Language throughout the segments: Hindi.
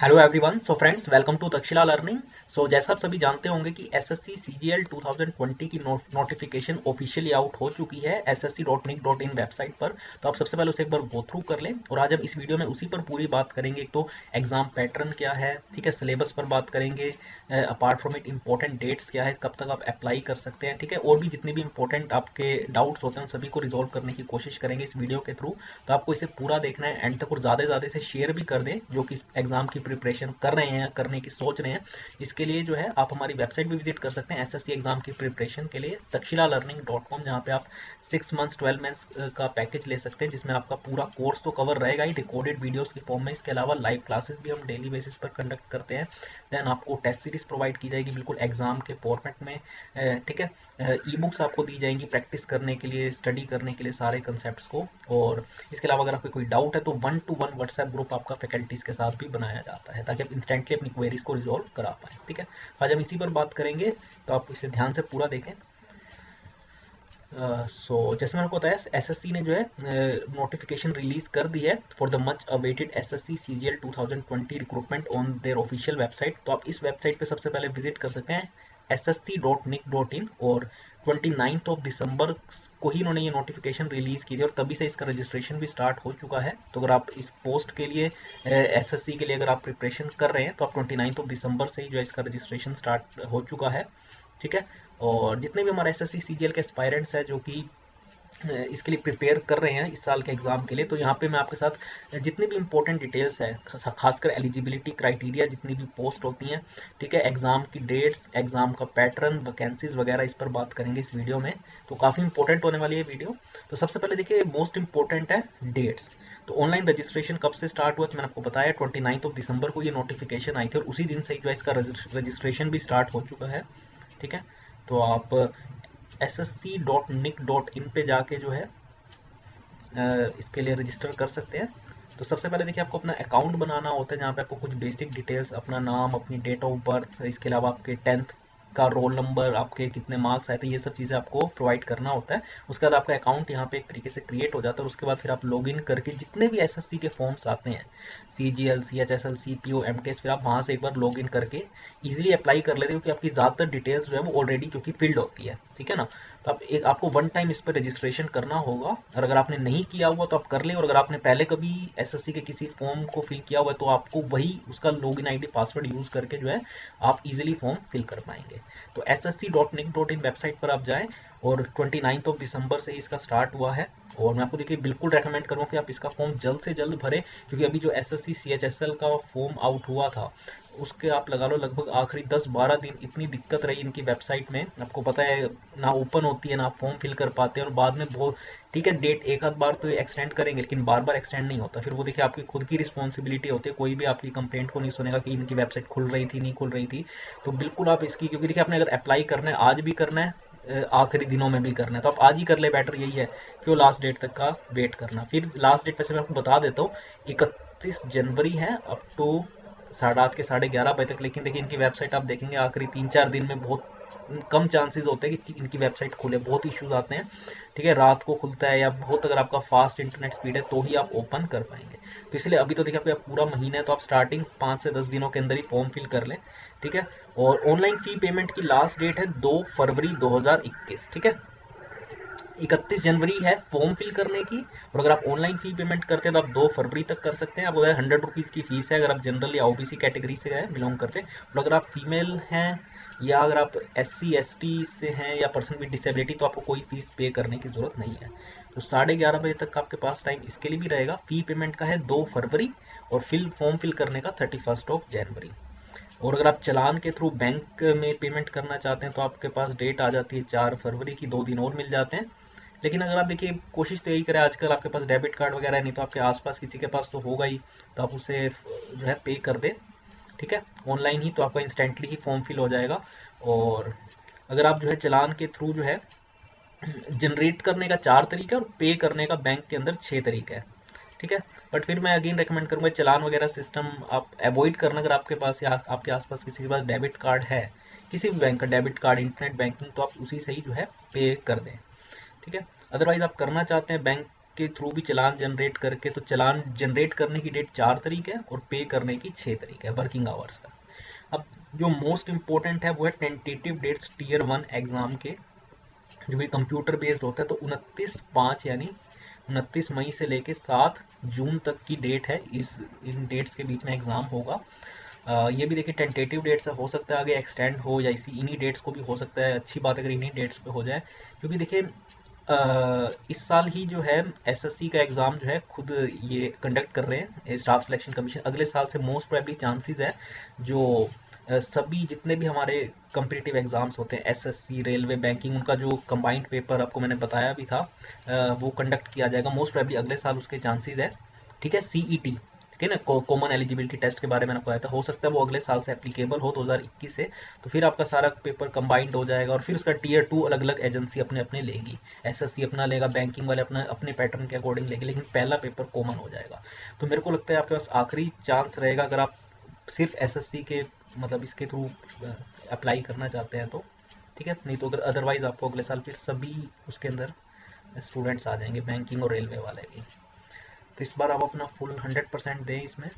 Hello everyone. So friends, welcome to Takshashila learning. So जैसा आप सभी जानते होंगे कि एसएससी सीजीएल 2020 की नोटिफिकेशन ऑफिशियली आउट हो चुकी है ssc.nic.in वेबसाइट पर। तो आप सबसे पहले उसे एक बार गो थ्रू कर लें और आज हम इस वीडियो में उसी पर पूरी बात करेंगे। एक तो एग्जाम पैटर्न क्या है, ठीक है, सिलेबस पर बात करेंगे, apart from it important dates क्या है, कब तक आप अप्लाई कर सकते हैं, ठीक है, और भी जितने भी इंपॉर्टेंट आपके डाउट्स होते हैं उन सभी को रिजॉल्व करने की कोशिश करेंगे इस वीडियो के थ्रू। तो आपको इसे पूरा देखना है एंड तक और ज़्यादा से ज़्यादा इसे शेयर भी कर दें जो कि एग्जाम की प्रिपरेशन कर रहे हैं, करने की सोच रहे हैं। इसके लिए जो है आप हमारी वेबसाइट भी विजिट कर सकते हैं एसएससी एग्जाम की प्रिपरेशन के लिए, takshilalearning.com, जहाँ पे आप 6 मंथ्स 12 मंथ्स का पैकेज ले सकते हैं जिसमें आपका पूरा कोर्स तो कवर रहेगा ही रिकॉर्डेड वीडियोस की फॉर्म में। इसके अलावा लाइव क्लासेस भी हम डेली बेसिस पर कंडक्ट करते हैं। देन आपको टेस्ट सीरीज प्रोवाइड की जाएगी बिल्कुल एग्जाम के फॉर्मेट में, ठीक है। ई बुक्स आपको दी जाएंगी प्रैक्टिस करने के लिए, स्टडी करने के लिए सारे कंसेप्ट को। और इसके अलावा अगर आपको कोई डाउट है तो 1-to-1 व्हाट्सएप ग्रुप आपका फैकल्टीज के साथ भी बनाया जाता है ताकि आप इंस्टेंटली अपनी क्वेरीज को रिजॉल्व करा पाएँ, ठीक है। आज हम इसी पर बात करेंगे, तो आप इसे ध्यान से पूरा देखें। जैसे मैंने आपको बताया, एसएससी ने जो है नोटिफिकेशन रिलीज कर दी है for the much awaited SSC CGL 2020 recruitment on their official website. तो आप इस वेबसाइट पे सबसे पहले विजिट कर सकते हैं ssc.nic.in, और 29 दिसंबर को ही इन्होंने ये नोटिफिकेशन रिलीज की थी और तभी से इसका रजिस्ट्रेशन भी स्टार्ट हो चुका है। तो अगर आप इस पोस्ट के लिए, एसएससी के लिए अगर आप प्रिपरेशन कर रहे हैं तो आप 29 दिसंबर से ही जो है इसका रजिस्ट्रेशन स्टार्ट हो चुका है, ठीक है। और जितने भी हमारे एसएससी सीजीएल के एस्पायरेंट्स हैं जो कि इसके लिए प्रिपेयर कर रहे हैं इस साल के एग्जाम के लिए, तो यहाँ पे मैं आपके साथ जितनी भी इंपॉर्टेंट डिटेल्स है, खासकर एलिजिबिलिटी क्राइटेरिया, जितनी भी पोस्ट होती हैं, ठीक है, एग्जाम की डेट्स, एग्जाम का पैटर्न, वैकेंसीज वगैरह, इस पर बात करेंगे इस वीडियो में। तो काफ़ी इंपॉर्टेंट होने वाली है वीडियो। तो सबसे पहले देखिए, मोस्ट इंपॉर्टेंट है डेट्स। तो ऑनलाइन रजिस्ट्रेशन कब से स्टार्ट हुआ, तो मैंने आपको बताया 29 दिसंबर को ये नोटिफिकेशन आई थी और उसी दिन से जो है इसका रजिस्ट्रेशन भी स्टार्ट हो चुका है, ठीक है। तो आप ssc.nic.in पे जाके जो है इसके लिए रजिस्टर कर सकते हैं। तो सबसे पहले देखिए, आपको अपना अकाउंट बनाना होता है जहाँ पे आपको कुछ बेसिक डिटेल्स, अपना नाम, अपनी डेट ऑफ बर्थ, इसके अलावा आपके 10th का रोल नंबर, आपके कितने मार्क्स आए थे, ये सब चीज़ें आपको प्रोवाइड करना होता है। उसके बाद आपका अकाउंट यहाँ पे एक तरीके से क्रिएट हो जाता है और उसके बाद फिर आप लॉगिन करके जितने भी एसएससी के फॉर्म्स आते हैं, सीजीएल, सीएचएसएल, सीपीओ, एमटीएस, फिर आप वहाँ से एक बार लॉगिन करके इजीली अप्लाई कर लेते हो क्योंकि आपकी ज़्यादातर डिटेल्स जो है वो ऑलरेडी क्योंकि फिल्ड होती है, ठीक है ना। तो आप एक आपको वन टाइम इस पर रजिस्ट्रेशन करना होगा और अगर आपने नहीं किया हुआ तो आप कर लें, और अगर आपने पहले कभी एसएससी के किसी फॉर्म को फिल किया हुआ है तो आपको वही उसका लॉगिन आईडी पासवर्ड यूज करके जो है आप इजीली फॉर्म फिल कर पाएंगे। तो ssc.nic.in वेबसाइट पर आप जाएं और 29 दिसंबर से इसका स्टार्ट हुआ है। और मैं आपको देखिए बिल्कुल रेकमेंड करूँगा कि आप इसका फॉर्म जल्द से जल्द भरें क्योंकि अभी जो एसएससी सीएचएसएल का फॉर्म आउट हुआ था उसके आप लगा लो लगभग आखिरी 10-12 दिन इतनी दिक्कत रही इनकी वेबसाइट में, आपको पता है ना ओपन होती है ना आप फॉर्म फिल कर पाते हैं, और बाद में बहुत, ठीक है, डेट एक आध बार तो एक्सटेंड करेंगे लेकिन बार बार एक्सटेंड नहीं होता। फिर वो देखिए आपकी खुद की रिस्पॉन्सिबिलिटी होती है, कोई भी आपकी कंप्लेंट को नहीं सुनेगा कि इनकी वेबसाइट खुल रही थी नहीं खुल रही थी। तो बिल्कुल आप इसकी, क्योंकि देखिए आपने अगर अप्लाई करना है आज भी करना है, आखिरी दिनों में भी करना है, तो आप आज ही कर ले, बेटर यही है क्यों लास्ट डेट तक का वेट करना। फिर लास्ट डेट वैसे मैं आपको बता देता हूँ, 31 जनवरी है अप टू रात के 11:30 बजे तक। लेकिन देखिए इनकी वेबसाइट आप देखेंगे आखिरी 3-4 दिन में बहुत कम चांसेस होते हैं कि इनकी वेबसाइट खुले, बहुत इश्यूज आते हैं, ठीक है, रात को खुलता है या बहुत अगर आपका फास्ट इंटरनेट स्पीड है तो ही आप ओपन कर पाएंगे। तो इसलिए अभी तो देखिए आपका पूरा महीना है तो आप स्टार्टिंग 5 से 10 दिनों के अंदर ही फॉर्म फिल कर लें, ठीक है। और ऑनलाइन फी पेमेंट की लास्ट डेट है 2 फरवरी 2021, ठीक है। 31 जनवरी है फॉर्म फिल करने की, और अगर आप ऑनलाइन फी पेमेंट करते हैं तो आप 2 फरवरी तक कर सकते हैं। आप उधर 100 रुपीज़ की फीस है अगर आप जनरल या ओबीसी कैटेगरी से है बिलोंग करते हैं, और अगर आप फीमेल हैं या अगर आप SC ST से हैं या पर्सन विद डिसेबिलिटी तो आपको कोई फीस पे करने की ज़रूरत नहीं है। तो 11:30 बजे तक आपके पास टाइम इसके लिए भी रहेगा। फी पेमेंट का है 2 फरवरी और फॉर्म फिल करने का 31 जनवरी। और अगर आप चालान के थ्रू बैंक में पेमेंट करना चाहते हैं तो आपके पास डेट आ जाती है 4 फरवरी की, 2 दिन और मिल जाते हैं। लेकिन अगर आप देखिए कोशिश तो यही करें, आजकल आपके पास डेबिट कार्ड वगैरह है, नहीं तो आपके आसपास किसी के पास तो होगा ही, तो आप उसे जो है पे कर दें, ठीक है, ऑनलाइन ही, तो आपका इंस्टेंटली ही फॉर्म फिल हो जाएगा। और अगर आप जो है चालान के थ्रू जो है जनरेट करने का 4 तरीका और पे करने का बैंक के अंदर 6 तरीका है, ठीक है। बट फिर मैं अगेन रेकमेंड करूंगा चालान वगैरह सिस्टम आप अवॉइड करना। अगर आपके पास या आपके आसपास किसी के पास डेबिट कार्ड है, किसी भी बैंक का डेबिट कार्ड, इंटरनेट बैंकिंग, तो आप उसी से ही जो है पे कर दें, ठीक है। अदरवाइज आप करना चाहते हैं बैंक के थ्रू भी चालान जनरेट करके, तो चालान जनरेट करने की डेट 4 तारीख है और पे करने की 6 तारीख है वर्किंग आवर्स का। अब जो मोस्ट इंपॉर्टेंट है वो है टेंटेटिव डेट्स टियर 1 एग्जाम के, जो कि कंप्यूटर बेस्ड होता है। तो 29/5 यानी 29 मई से लेके 7 जून तक की डेट है, इन डेट्स के बीच में एग्जाम होगा। ये भी देखिए टेंटेटिव डेट्स है, हो सकता है आगे एक्सटेंड हो या इन्हीं डेट्स को भी हो सकता है। अच्छी बात है अगर इन्हीं डेट्स पे हो जाए, क्योंकि देखिए इस साल ही जो है एसएससी का एग्ज़ाम जो है खुद ये कंडक्ट कर रहे हैं स्टाफ सिलेक्शन कमीशन। अगले साल से मोस्ट प्रोबेबली चांसेस है जो सभी जितने भी हमारे कम्पिटिटिव एग्जाम्स होते हैं, एसएससी, रेलवे, बैंकिंग, उनका जो कंबाइंड पेपर आपको मैंने बताया भी था, वो कंडक्ट किया जाएगा मोस्ट प्रोबेबली अगले साल, उसके चांसेस है। ठीक है, सीईटी, ठीक है ना, कॉमन एलिजिबिलिटी टेस्ट के बारे में आपको आया था, हो सकता है वो अगले साल से एप्लीकेबल हो 2021 से। तो फिर आपका सारा पेपर कंबाइंड हो जाएगा और फिर उसका टियर 2 अलग अलग एजेंसी अपने अपने लेगी। एसएससी अपना लेगा, बैंकिंग वाले अपना अपने पैटर्न के अकॉर्डिंग लेंगे, लेकिन पहला पेपर कॉमन हो जाएगा। तो मेरे को लगता है आपके पास आखिरी चांस रहेगा अगर आप सिर्फ एसएससी के मतलब इसके थ्रू अप्लाई करना चाहते हैं तो, ठीक है। नहीं तो अगर अदरवाइज आपको अगले साल फिर सभी उसके अंदर स्टूडेंट्स आ जाएंगे, बैंकिंग और रेलवे वाले भी। तो इस बार आप अपना फुल 100% दें इसमें।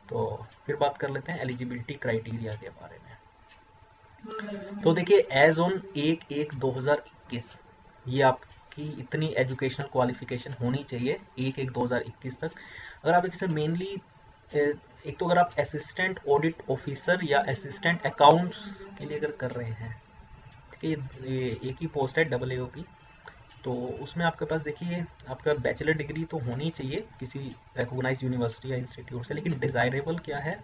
तो फिर बात कर लेते हैं एलिजिबिलिटी क्राइटेरिया के बारे में। तो देखिए एज ऑन 1/1/2021 ये आपकी इतनी एजुकेशनल क्वालिफिकेशन होनी चाहिए 1/1/2021 तक। अगर आप इसमें मेनली एक तो अगर आप असिस्टेंट ऑडिट ऑफिसर या असिस्टेंट अकाउंट्स के लिए अगर कर रहे हैं, ठीक है, ये एक ही पोस्ट है AAOP, तो उसमें आपके पास देखिए आपका बैचलर डिग्री तो होनी चाहिए किसी रिकॉग्नाइज्ड यूनिवर्सिटी या इंस्टीट्यूट से, लेकिन डिज़ायरेबल क्या है,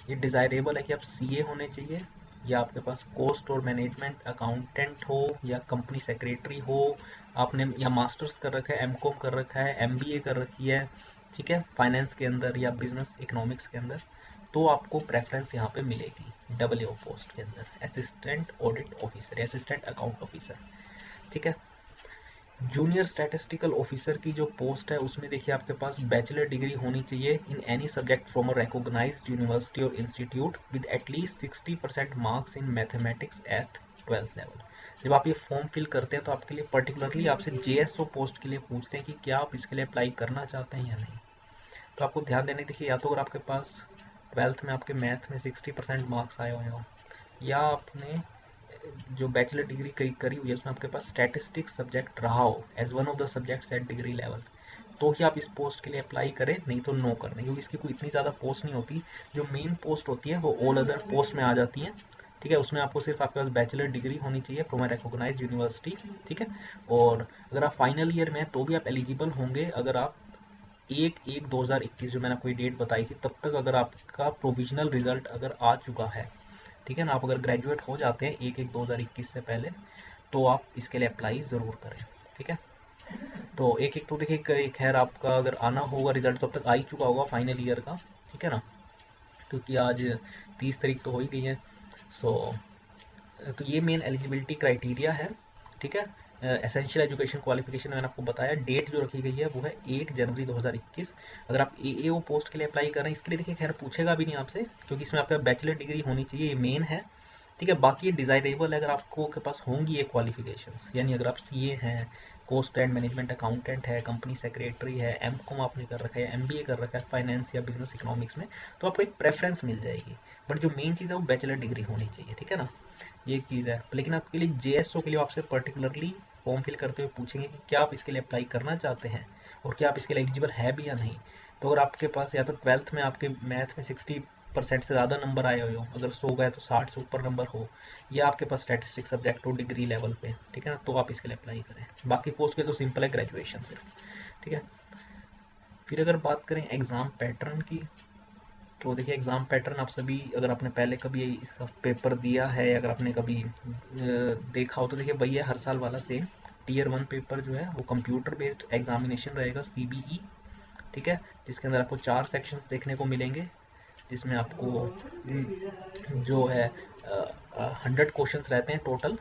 ये डिज़ायरेबल है कि आप सीए होने चाहिए, या आपके पास कॉस्ट और मैनेजमेंट अकाउंटेंट हो, या कंपनी सेक्रेटरी हो, आपने या मास्टर्स कर रखा है, एमकॉम कर रखा है, एमबीए कर रखी है, ठीक है, फाइनेंस के अंदर या बिजनेस इकोनॉमिक्स के अंदर, तो आपको प्रेफरेंस यहाँ पे मिलेगी AAO पोस्ट के अंदर, असिस्टेंट ऑडिट ऑफिसर या असिस्टेंट अकाउंट ऑफिसर, ठीक है। जूनियर स्टैटिस्टिकल ऑफिसर की जो पोस्ट है उसमें देखिए आपके पास बैचलर डिग्री होनी चाहिए in any subject from a recognised university और institute with at least 60% marks in mathematics at 12th level. जब आप ये फॉर्म फिल करते हैं तो आपके लिए पर्टिकुलरली आपसे जेएसओ पोस्ट के लिए पूछते हैं कि क्या आप इसके लिए अप्लाई करना चाहते हैं या नहीं। तो आपको ध्यान देने देखिए, या तो अगर आपके पास 12th में आपके मैथ में 60% मार्क्स आए हुए हो, या आपने जो बैचलर डिग्री करी हुई है उसमें आपके पास स्टैटिस्टिक्स सब्जेक्ट रहा हो as one of the subjects at degree level, तो ही आप इस पोस्ट के लिए अप्लाई करें, नहीं तो नो करना, क्योंकि इसकी कोई इतनी ज़्यादा पोस्ट नहीं होती। जो मेन पोस्ट होती है वो ऑल अदर पोस्ट में आ जाती हैं, ठीक है। उसमें आपको सिर्फ आपके पास बैचलर डिग्री होनी चाहिए फ्रॉम अ रिकॉग्नाइज्ड यूनिवर्सिटी, ठीक है। और अगर आप फाइनल ईयर में तो भी आप एलिजिबल होंगे अगर आप 1/1/2021 जो मैंने कोई डेट बताई थी तब तक अगर आपका प्रोविजनल रिजल्ट अगर आ चुका है, ठीक है ना, आप अगर ग्रेजुएट हो जाते हैं 1/1/2021 से पहले, तो आप इसके लिए अप्लाई ज़रूर करें, ठीक है। तो एक तो देखिए खैर आपका अगर आना होगा रिजल्ट तब तक आ ही चुका होगा फाइनल ईयर का, ठीक है ना, क्योंकि आज 30 तारीख तो हो ही गई है। सो तो ये मेन एलिजिबिलिटी क्राइटेरिया है, ठीक है। एसेंशियल एजुकेशन क्वालिफिकेशन मैंने आपको बताया, डेट जो रखी गई है वो है 1 जनवरी 2021। अगर आप एएओ पोस्ट के लिए अप्लाई कर रहे हैं इसके लिए देखिए खैर पूछेगा भी नहीं आपसे, क्योंकि इसमें आपका बैचलर डिग्री होनी चाहिए, ये मेन है, ठीक है। बाकी डिज़ायरेबल है अगर आपको के पास होंगी ये क्वालिफिकेशंस, यानी अगर आप सीए हैं, कॉस्ट एंड मैनेजमेंट अकाउंटेंट है, कंपनी सेक्रेटरी है, एमकॉम आपने कर रखा है, एमबीए कर रखा है फाइनेंस या बिजनेस इकोनॉमिक्स में, तो आपको एक प्रेफरेंस मिल जाएगी। बट जो मेन चीज़ है वो बैचलर डिग्री होनी चाहिए, ठीक है ना, ये एक चीज़ है। लेकिन आपके लिए जेएसओ के लिए आपसे पर्टिकुलरली फॉर्म फिल करते हुए पूछेंगे कि क्या आप इसके लिए अप्लाई करना चाहते हैं और क्या आप इसके लिए एलिजिबल है भी या नहीं। तो अगर आपके पास या तो 12th में आपके मैथ में 60% से ज़्यादा नंबर आए हुए हो, अगर 100 गए तो 60 से ऊपर नंबर हो, या आपके पास स्टैटिस्टिक्स सब्जेक्ट हो डिग्री लेवल पे, ठीक है ना, तो आप इसके लिए अप्लाई करें। बाकी पोस्ट के तो सिंपल है ग्रेजुएशन सिर्फ, ठीक है। फिर अगर बात करें एग्ज़ाम पैटर्न की, तो देखिए एग्ज़ाम पैटर्न आप सभी अगर आपने पहले कभी इसका पेपर दिया है, अगर आपने कभी देखा हो तो देखिए भैया हर साल वाला सेम टियर 1 पेपर जो है वो कंप्यूटर बेस्ड एग्जामिनेशन रहेगा, सीबीई, ठीक है, जिसके अंदर आपको 4 सेक्शंस देखने को मिलेंगे, जिसमें आपको जो है 100 क्वेश्चंस रहते हैं total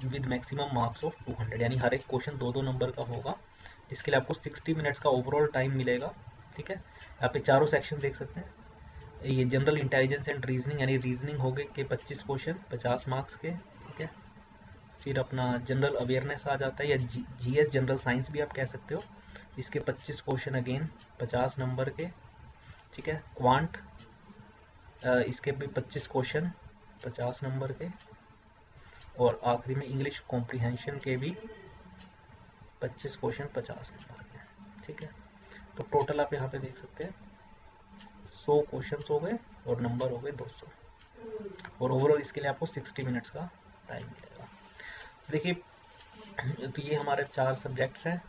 with maximum marks of 200, यानी हर एक क्वेश्चन 2-2 नंबर का होगा, जिसके लिए आपको 60 मिनट्स का ओवरऑल टाइम मिलेगा, ठीक है। यहाँ पे चारों सेक्शन देख सकते हैं। ये जनरल इंटेलिजेंस एंड रीजनिंग, यानी रीजनिंग हो गए के 25 क्वेश्चन 50 मार्क्स के, ठीक है। फिर अपना जनरल अवेयरनेस आ जाता है, या जीएस जनरल साइंस भी आप कह सकते हो। इसके 25 क्वेश्चन अगेन 50 नंबर के, ठीक है। क्वांट, इसके भी 25 क्वेश्चन 50 नंबर के, और आखिरी में इंग्लिश कॉम्प्रिहेंशन के भी 25 क्वेश्चन 50 नंबर के, ठीक है। तो टोटल आप यहाँ पे देख सकते हैं 100 क्वेश्चन हो गए और नंबर हो गए 200, और ओवरऑल इसके लिए आपको 60 मिनट्स का टाइम मिलेगा। देखिए, तो ये हमारे 4 सब्जेक्ट्स हैं,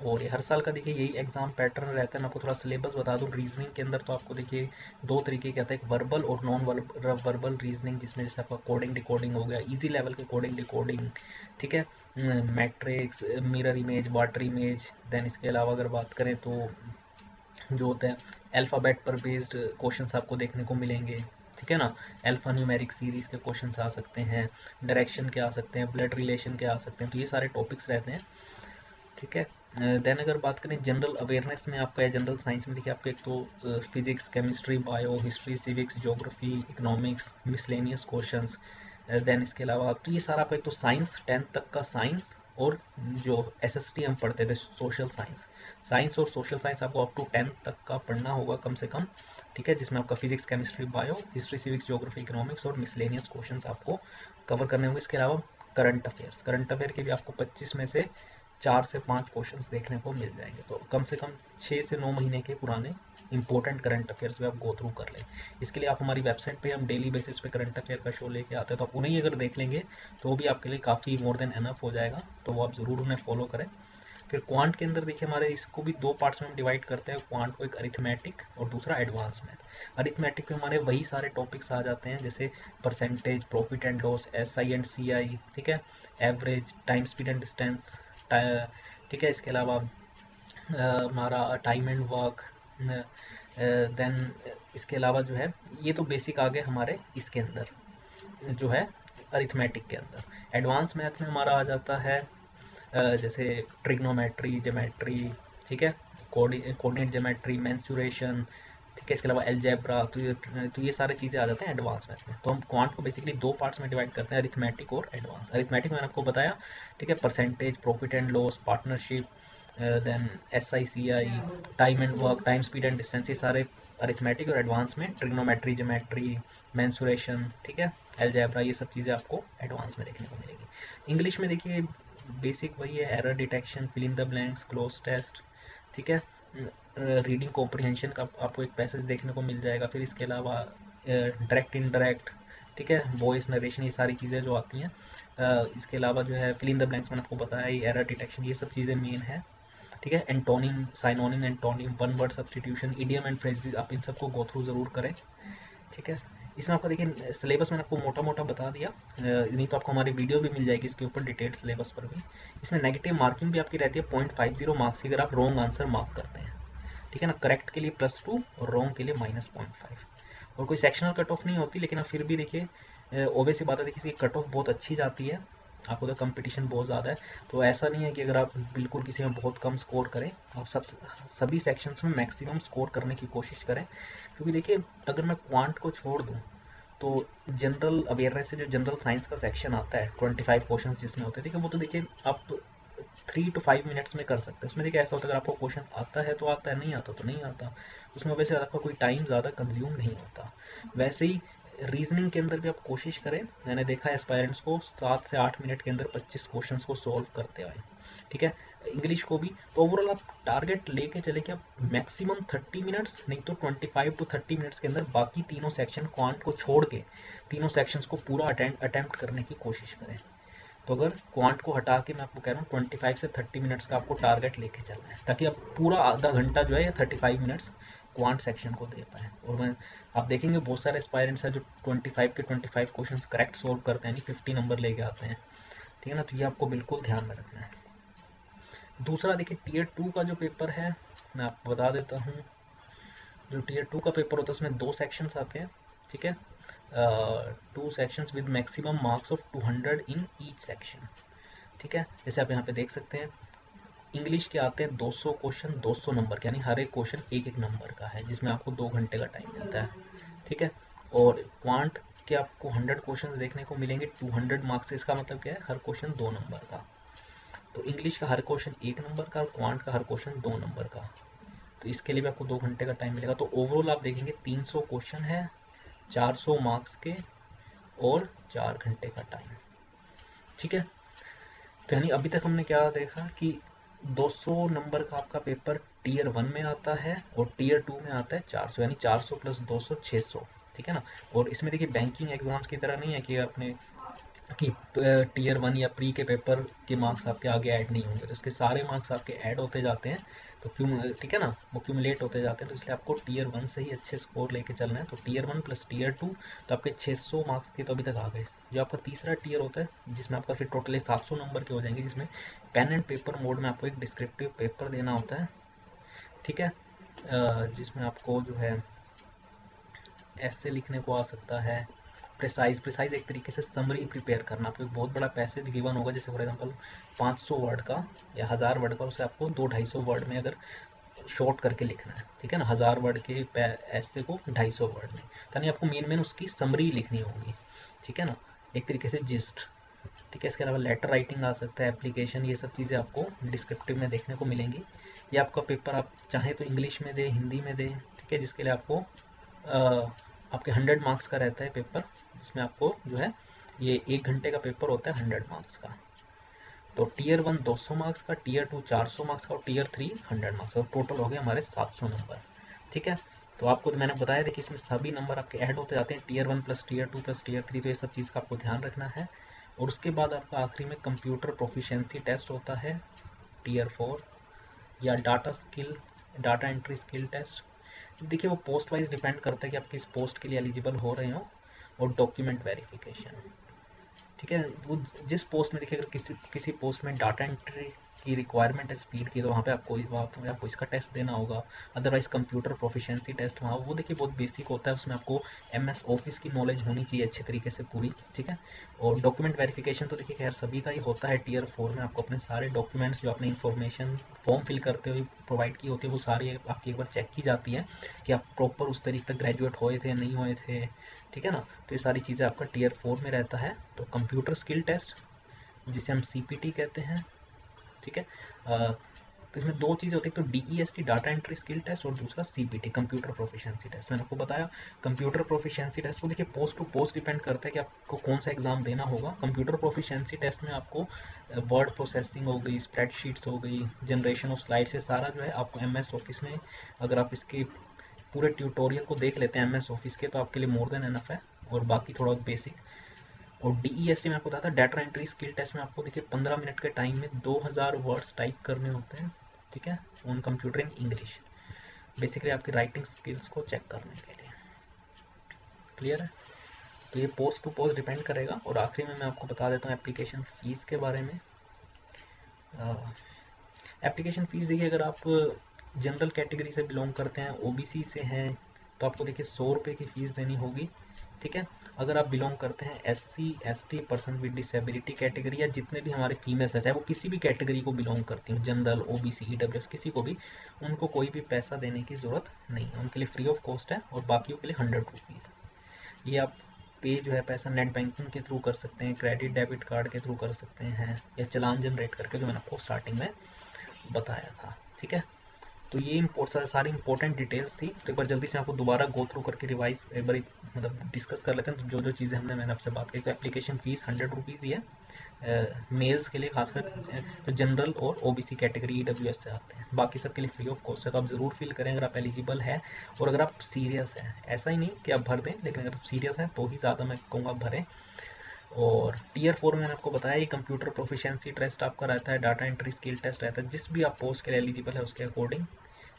और ये हर साल का देखिए यही एग्जाम पैटर्न रहता है। मैं आपको थोड़ा सिलेबस बता दूं। रीजनिंग के अंदर तो आपको देखिए 2 तरीके के आता है, एक वर्बल और नॉन वर्बल रीजनिंग, जिसमें जैसे आपका कोडिंग डिकोडिंग हो गया, इजी लेवल के कोडिंग डिकोडिंग, ठीक है, matrix, mirror image, water image. Then इसके अलावा अगर बात करें तो जो होते हैं अल्फ़ाबेट पर बेस्ड क्वेश्चंस आपको देखने को मिलेंगे, ठीक है ना। अल्फ़ा न्यूमेरिक सीरीज के क्वेश्चंस आ सकते हैं, डायरेक्शन के आ सकते हैं, ब्लड रिलेशन के आ सकते हैं, तो ये सारे टॉपिक्स रहते हैं, ठीक है। देन अगर बात करें जनरल अवेयरनेस में आपका, या जनरल साइंस में, देखिए आपको एक तो physics, chemistry, bio, history, civics, geography, economics, miscellaneous questions. Then इसके अलावा तो ये सारा आपका एक तो साइंस 10th तक का साइंस, और जो एसएसटी हम पढ़ते थे सोशल साइंस, साइंस और सोशल साइंस आपको अप टू 10th तक का पढ़ना होगा कम से कम, ठीक है, जिसमें आपका physics, chemistry, bio, history, civics, geography, economics और मिसलेनियस क्वेश्चंस आपको कवर करने होंगे। इसके अलावा करंट अफेयर के भी आपको 25 में से 4 से 5 क्वेश्चंस देखने को मिल जाएंगे। तो कम से कम 6 से 9 महीने के पुराने इंपॉर्टेंट करंट अफेयर्स भी आप गो थ्रू कर लें। इसके लिए आप हमारी वेबसाइट पे हम डेली बेसिस पे करंट अफेयर का शो लेके आते हैं, तो आप उन्हें अगर देख लेंगे तो भी आपके लिए काफ़ी मोर देन एनफ हो जाएगा, तो वो आप ज़रूर उन्हें फॉलो करें। फिर क्वांट के अंदर देखिए हमारे इसको भी 2 पार्ट्स में हम डिवाइड करते हैं। क्वांट को एक अरिथमेटिक और दूसरा एडवांस मैथ। अरिथमेटिक में हमारे वही सारे टॉपिक्स आ जाते हैं, जैसे percentage, profit and loss, SI and CI, ठीक है, average, time, speed and distance, ठीक है। इसके अलावा हमारा टाइम एंड वर्क। देन इसके अलावा जो है ये तो बेसिक आ गए हमारे इसके अंदर जो है अरिथमेटिक के अंदर। एडवांस मैथ में हमारा आ जाता है जैसे ट्रिग्नोमेट्री, ज्योमेट्री, ठीक है, कोऑर्डिनेट ज्योमेट्री, मेंसुरेशन, ठीक है। इसके अलावा अलजेब्रा, तो ये सारी चीज़ें आ जाते हैं एडवांस मैथ में। तो हम क्वांट को बेसिकली 2 पार्ट्स में डिवाइड करते हैं, अरिथमेटिक और एडवांस। अरिथमेटिक मैंने आपको बताया, ठीक है, percentage, profit and loss, partnership, then SI, CI, time and work, time, speed and distance, ये सारे अरिथमेटिक। और एडवांस में ट्रिग्नोमेट्री, ज्योमेट्री, मेंसुरेशन, ठीक है, अलजेब्रा, ये सब चीज़ें आपको एडवांस में देखने को मिलेगी। इंग्लिश में देखिए बेसिक वही है, error detection, fill in the blanks, cloze test, ठीक है, रीडिंग कॉम्प्रिहेंशन का आपको एक पैसेज देखने को मिल जाएगा। फिर इसके अलावा डायरेक्ट, इनडायरेक्ट, ठीक है, वॉइस नरेशन, ये सारी चीज़ें जो आती हैं। इसके अलावा जो है फिल इन द ब्लैंक्स मैंने आपको बताया, ये एरर डिटेक्शन, ये सब चीज़ें मेन है, ठीक है। Antonym, synonym, antonym, one word substitution, idiom and phrases, आप इन सबको गो थ्रू ज़रूर करें, ठीक है। इसमें आपका देखिए सिलेबस मैंने आपको मोटा मोटा बता दिया, नहीं तो आपको हमारी वीडियो भी मिल जाएगी इसके ऊपर डिटेल्ड सिलेबस पर भी। इसमें नेगेटिव मार्किंग भी आपकी रहती है 0.50 मार्क्स की, अगर आप रॉन्ग आंसर मार्क करते हैं, ठीक है ना। करेक्ट के लिए +2 और रॉन्ग के लिए -0.5, और कोई सेक्शनल कट ऑफ नहीं होती, लेकिन आप फिर भी देखिए ओबे सी बात है, देखिए इसकी कट ऑफ बहुत अच्छी जाती है, आपको तो कंपटीशन बहुत ज़्यादा है। तो ऐसा नहीं है कि अगर आप बिल्कुल किसी में बहुत कम स्कोर करें, आप सभी सेक्शंस में मैक्सिमम स्कोर करने की कोशिश करें। क्योंकि देखिए अगर मैं क्वांट को छोड़ दूँ तो जनरल अवेयरनेस से जो जनरल साइंस का सेक्शन आता है 25 क्वेश्चन जिसमें होते हैं, देखिए वो तो देखिए आप 3 to 5 मिनट्स में कर सकते हैं। उसमें देखिए ऐसा होता है, अगर आपको क्वेश्चन आता है तो आता है, नहीं आता तो नहीं आता, उसमें वैसे आपका कोई टाइम ज़्यादा कंज्यूम नहीं होता। वैसे ही रीजनिंग के अंदर भी आप कोशिश करें, मैंने देखा है एस्पायरेंट्स को 7 से 8 मिनट के अंदर 25 क्वेश्चंस को सॉल्व करते आए, ठीक है। इंग्लिश को भी तो ओवरऑल आप टारगेट लेके चले कि आप मैक्सिमम 30 मिनट्स, नहीं तो 25 to 30 मिनट्स के अंदर बाकी तीनों सेक्शन क्वांट को छोड़ के तीनों सेक्शंस को पूरा अटेम्प्ट करने की कोशिश करें। तो अगर क्वांट को हटा के मैं आपको कह रहा हूँ 25 से 30 मिनट्स का आपको टारगेट लेके चलना है, ताकि आप पूरा आधा घंटा जो है या 35 मिनट्स क्वांट सेक्शन को दे पाए। और मैं आप देखेंगे बहुत सारे एस्पायरेंट्स हैं जो 25 के 25 क्वेश्चंस करेक्ट सोल्व करते हैं, नहीं 50 नंबर लेके आते हैं, ठीक है ना। तो ये आपको बिल्कुल ध्यान में रखना है। दूसरा देखिए टीयर 2 का जो पेपर है मैं आपको बता देता हूँ। जो टीयर 2 का पेपर होता है उसमें 2 सेक्शंस आते हैं, ठीक है, 2 sections with maximum marks of 200 in each section, ठीक है। जैसे आप यहाँ पे देख सकते हैं इंग्लिश के आते हैं 200 क्वेश्चन 200 नंबर के, यानी हर एक क्वेश्चन एक एक नंबर का है, जिसमें आपको 2 घंटे का टाइम मिलता है, ठीक है। और क्वांट इसके आपको 100 क्वेश्चन देखने को मिलेंगे 200 मार्क्स से। इसका मतलब क्या है, हर क्वेश्चन 2 नंबर का। तो इंग्लिश का हर क्वेश्चन 1 नंबर का और क्वांट का हर क्वेश्चन 2 नंबर का। तो इसके लिए भी आपको 2 घंटे का टाइम मिलेगा। तो ओवरऑल आप देखेंगे 300 क्वेश्चन है, 400 मार्क्स के और 4 घंटे का टाइम। ठीक है, तो यानी अभी तक हमने क्या देखा कि 200 नंबर का आपका पेपर टीयर 1 में आता है और टीयर 2 में आता है 400, यानी 400 प्लस 200 600। ठीक है ना। और इसमें देखिए बैंकिंग एग्जाम्स की तरह नहीं है कि अपने कि टीयर 1 या प्री के पेपर के मार्क्स आपके आगे ऐड नहीं होंगे, तो इसके सारे मार्क्स आपके ऐड होते जाते हैं। तो ठीक है ना, वो क्यूमुलेट होते जाते हैं। तो इसलिए आपको टीयर 1 से ही अच्छे स्कोर लेके चलना है। तो टीयर 1 प्लस टीयर 2 तो आपके 600 मार्क्स के तो अभी तक आ गए। जो आपका तीसरा टीयर होता है जिसमें आपका फिर टोटली 700 नंबर के हो जाएंगे, जिसमें पेन एंड पेपर मोड में आपको एक डिस्क्रिप्टिव पेपर देना होता है। ठीक है, जिसमें आपको जो है ऐसे लिखने को आ सकता है, प्रिसाइज एक तरीके से समरी प्रिपेयर करना। आपको एक बहुत बड़ा पैसेज गिवन होगा, जैसे फॉर एग्जांपल 500 वर्ड का या 1000 वर्ड का, उसे आपको 2-250 वर्ड में अगर शॉर्ट करके लिखना है। ठीक है ना, 1000 वर्ड के ऐसे को 250 वर्ड में, यानी आपको मेन उसकी समरी लिखनी होगी। ठीक है ना, एक तरीके से जिस्ट। ठीक है, इसके अलावा लेटर राइटिंग आ सकता है, एप्लीकेशन, ये सब चीज़ें आपको डिस्क्रिप्टिव में देखने को मिलेंगी। ये आपका पेपर आप चाहें तो इंग्लिश में दे, हिंदी में दे। ठीक है, जिसके लिए आपको आपके 100 मार्क्स का रहता है पेपर, जिसमें आपको जो है ये 1 घंटे का पेपर होता है 100 मार्क्स का। तो टीयर 1 200 मार्क्स का, टीयर 2 400 मार्क्स का और टीयर 3 100 मार्क्स का। टोटल हो गए हमारे 700 नंबर। ठीक है, तो आपको तो मैंने बताया था कि इसमें सभी नंबर आपके ऐड होते जाते हैं, tier 1 plus tier 2 plus tier 3। तो ये सब चीज़ का आपको ध्यान रखना है। और उसके बाद आपका आखिरी में कंप्यूटर प्रोफिशिएंसी टेस्ट होता है टीयर 4, या डाटा एंट्री स्किल टेस्ट। देखिए वो पोस्ट वाइज डिपेंड करता है कि आप किस पोस्ट के लिए एलिजिबल हो रहे हो। और डॉक्यूमेंट वेरिफिकेशन। ठीक है, वो जिस पोस्ट में देखिए, अगर किसी किसी पोस्ट में डाटा एंट्री की रिक्वायरमेंट है स्पीड की, तो वहाँ पे आपको इसका टेस्ट देना होगा। अदरवाइज कंप्यूटर प्रोफिशिएंसी टेस्ट वहाँ वो देखिए बहुत बेसिक होता है, उसमें आपको MS ऑफिस की नॉलेज होनी चाहिए अच्छे तरीके से पूरी। ठीक है, और डॉक्यूमेंट वेरिफिकेशन तो देखिए खैर सभी का ही होता है। टीयर 4 में आपको अपने सारे डॉक्यूमेंट्स जो आपने इन्फॉर्मेशन फॉर्म फिल करते हुए प्रोवाइड की होती है, वो सारी आपकी एक बार चेक की जाती है कि आप प्रॉपर उस तरीके तक ग्रेजुएट हुए थे नहीं हुए थे। ठीक है ना, तो ये सारी चीज़ें आपका टीयर 4 में रहता है। तो कंप्यूटर स्किल टेस्ट, जिसे हम CPT कहते हैं। ठीक है, तो इसमें 2 चीज़ें होती है, तो DEST data entry skill test और दूसरा CPT कंप्यूटर प्रोफिशिएंसी टेस्ट। मैंने आपको बताया कंप्यूटर प्रोफिशिएंसी टेस्ट को देखिए पोस्ट टू पोस्ट डिपेंड करता है कि आपको कौन सा एग्जाम देना होगा। कंप्यूटर प्रोफिशिएंसी टेस्ट में आपको वर्ड प्रोसेसिंग हो गई, स्प्रेडशीट्स हो गई, जनरेशन ऑफ स्लाइड से सारा जो है आपको MS ऑफिस में, अगर आप इसके पूरे ट्यूटोरियल को देख लेते हैं MS ऑफिस के, तो आपके लिए मोर देन एनफ है। और बाकी थोड़ा बेसिक। और DEST में आपको बताया था डाटा एंट्री स्किल टेस्ट में आपको देखिए 15 मिनट के टाइम में 2000 वर्ड्स टाइप करने होते हैं। ठीक है, on computer in English, basically आपकी राइटिंग स्किल्स को चेक करने के लिए। क्लियर है, तो ये पोस्ट टू पोस्ट डिपेंड करेगा। और आखिरी में मैं आपको बता देता हूँ एप्लीकेशन फ़ीस के बारे में। एप्लीकेशन फ़ीस देखिए, अगर आप जनरल कैटेगरी से बिलोंग करते हैं, OBC से हैं, तो आपको देखिए 100 रुपये की फ़ीस देनी होगी। ठीक है, अगर आप बिलोंग करते हैं SC ST person with disability category, या जितने भी हमारे फीमेल्स हैं, चाहे वो किसी भी कैटेगरी को बिलोंग करती हैं, जनरल OBC EWS किसी को भी, उनको कोई भी पैसा देने की ज़रूरत नहीं है, उनके लिए फ्री ऑफ कॉस्ट है। और बाकियों के लिए 100 रुपीज़। ये आप पे जो है पैसा नेट बैंकिंग के थ्रू कर सकते हैं, क्रेडिट डेबिट कार्ड के थ्रू कर सकते हैं, या चालान जनरेट करके, जो मैंने आपको स्टार्टिंग में बताया था। ठीक है, तो ये सारी इंपॉर्टेंट डिटेल्स थी। तो एक बार जल्दी से आपको दोबारा गो थ्रू करके रिवाइज एक बार मतलब डिस्कस कर लेते हैं। तो जो जो चीज़ें मैंने आपसे बात की, तो एप्लीकेशन फ़ीस 100 रुपीज़ ही है मेल्स के लिए, खासकर तो जनरल और OBC कैटेगरी EWS से आते हैं। बाकी सबके लिए फ्री ऑफ कॉस्ट है। तो आप ज़रूर फिल करें अगर आप एलिजिबल है और अगर आप सीरियस हैं। ऐसा ही नहीं कि आप भर दें, लेकिन अगर आप सीरियस हैं तो ही ज़्यादा मैं कहूँगा भरें। और टीयर 4 में मैंने आपको बताया ये कंप्यूटर प्रोफिशिएंसी टेस्ट आपका रहता है, डाटा एंट्री स्किल टेस्ट रहता है, जिस भी आप पोस्ट के लिए एलिजिबल है उसके अकॉर्डिंग।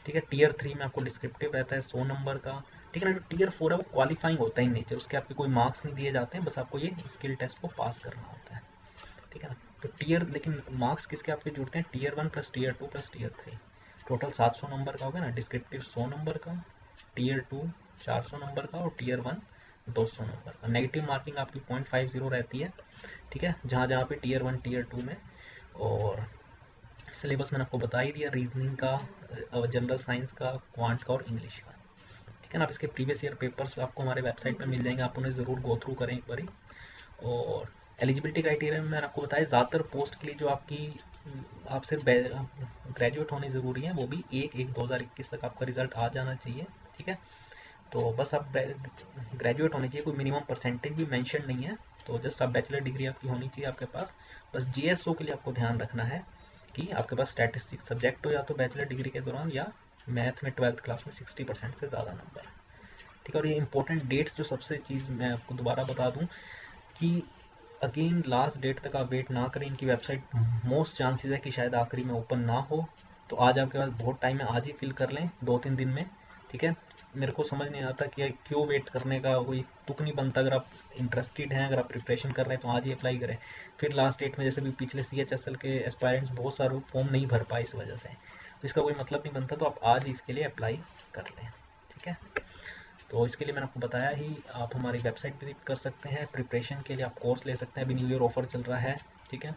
ठीक है, टीयर 3 में आपको डिस्क्रिप्टिव रहता है 100 नंबर का। ठीक है ना, टीयर 4 है वो क्वालिफाइंग होता है इन नेचर, उसके आपके कोई मार्क्स नहीं दिए जाते हैं, बस आपको ये स्किल टेस्ट को पास करना होता है। ठीक है ना, तो टीयर, लेकिन मार्क्स किसके आपके जुड़ते हैं, tier 1 plus tier 2 plus tier 3। Total 700 number का होगा ना, डिस्क्रिप्टिव 100 नंबर का, टीयर 2 400 नंबर का और टीयर 1 200 नंबर का। नेगेटिव मार्किंग आपकी 0.50 रहती है। ठीक है, जहाँ जहाँ पे टीयर 1 टीयर 2 में। और सिलेबस मैंने आपको बता ही दिया, रीजनिंग का, जनरल साइंस का, क्वांट का और इंग्लिश का। ठीक है ना। आप इसके प्रीवियस ईयर पेपर्स आपको हमारे वेबसाइट पे मिल जाएंगे, आप उन्हें ज़रूर गो थ्रू करें एक बारी। और एलिजिबिलिटी क्राइटेरिया में मैंने आपको बताया, ज़्यादातर पोस्ट के लिए जो आपकी आप सिर्फ ग्रेजुएट होनी ज़रूरी है, वो भी 1/1/2021 तक आपका रिजल्ट आ जाना चाहिए, ठीक है। तो बस आप ग्रेजुएट होने चाहिए, कोई मिनिमम परसेंटेज भी मेंशन नहीं है, तो जस्ट आप बैचलर डिग्री आपकी होनी चाहिए आपके पास। बस जीएसओ के लिए आपको ध्यान रखना है कि आपके पास स्टैटिस्टिक्स सब्जेक्ट हो, या तो बैचलर डिग्री के दौरान, या मैथ में 12th क्लास में 60% से ज़्यादा नंबर, ठीक है। और ये इंपॉर्टेंट डेट्स जो सबसे चीज़ मैं आपको दोबारा बता दूँ कि अगेन लास्ट डेट तक आप वेट ना करें, इनकी वेबसाइट मोस्ट चांसेस है कि शायद आखिरी में ओपन ना हो, तो आज आपके पास बहुत टाइम है, आज ही फिल कर लें 2-3 दिन में, ठीक है। मेरे को समझ नहीं आता कि क्यों वेट करने का कोई तुक नहीं बनता। अगर आप इंटरेस्टेड हैं, अगर आप प्रिपरेशन कर रहे हैं, तो आज ही अप्लाई करें। फिर लास्ट डेट में जैसे भी पिछले CHSL के एस्पायरेंट्स बहुत सारे फॉर्म नहीं भर पाए इस वजह से, तो इसका कोई मतलब नहीं बनता, तो आप आज ही इसके लिए अप्लाई कर लें, ठीक है। तो इसके लिए मैंने आपको बताया ही, आप हमारी वेबसाइट विजिट कर सकते हैं, प्रिपरेशन के लिए आप कोर्स ले सकते हैं, अभी न्यू ईयर ऑफर चल रहा है, ठीक है।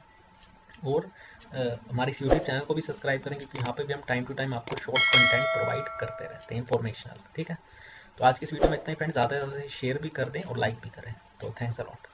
और हमारे इस यूट्यूब चैनल को भी सब्सक्राइब करें, क्योंकि यहाँ पे भी हम टाइम टू टाइम आपको शॉर्ट कंटेंट प्रोवाइड करते रहते हैं, इन्फॉर्मेशनल, ठीक है। तो आज की इस वीडियो में इतना ही फ्रेंड्स, ज़्यादा से ज़्यादा शेयर भी कर दें और लाइक भी करें। तो थैंक्स अ लॉट।